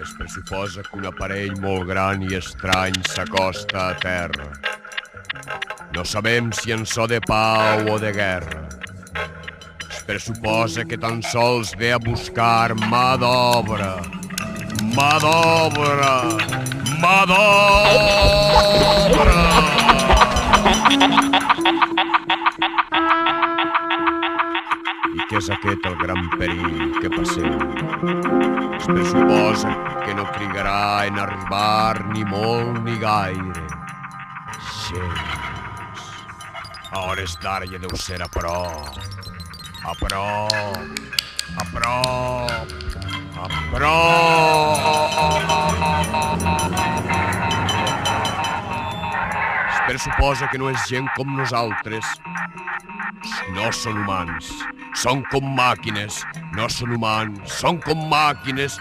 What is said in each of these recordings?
Es pressuposa que un aparell molt gran i estrany s'acosta a terra. No sabem si en so de pau o de guerra. Es pressuposa que tan sols ve a buscar mà d'obra. Mà d'obra! Mà d'obra! I què és aquest el gran perill que passem? Es pressuposa que no trigarà en arribar ni molt ni gaire. Gens. A hores d'ara ja deu ser a prop. A prop. A prop. A prop. Es pressuposa que no és gent com nosaltres. No són humans. Són com màquines. No són humans. Són com màquines.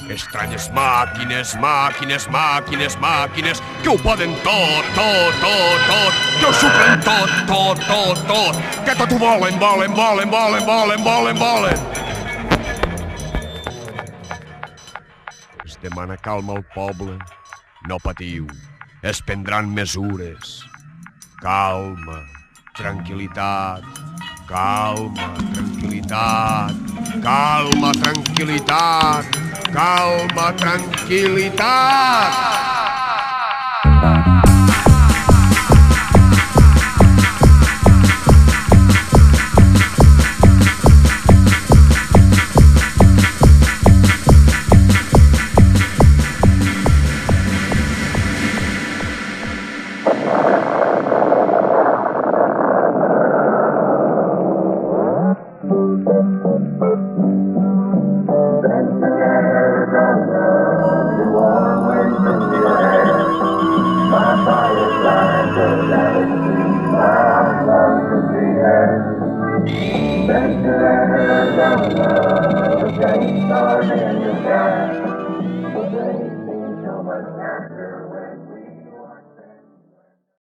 Estranyes màquines, màquines, màquines, màquines, que ho poden tot, tot, tot, tot, que ho suplen tot, tot, tot, tot, que tot ho volen, volen, volen, volen, volen, volen, volen. Es demana calma al poble. No patiu, es prendran mesures. Calma, tranquil·litat, calma, tranquil·litat, calma, tranquil·litat. Calma, tranquil·litat! Thank you.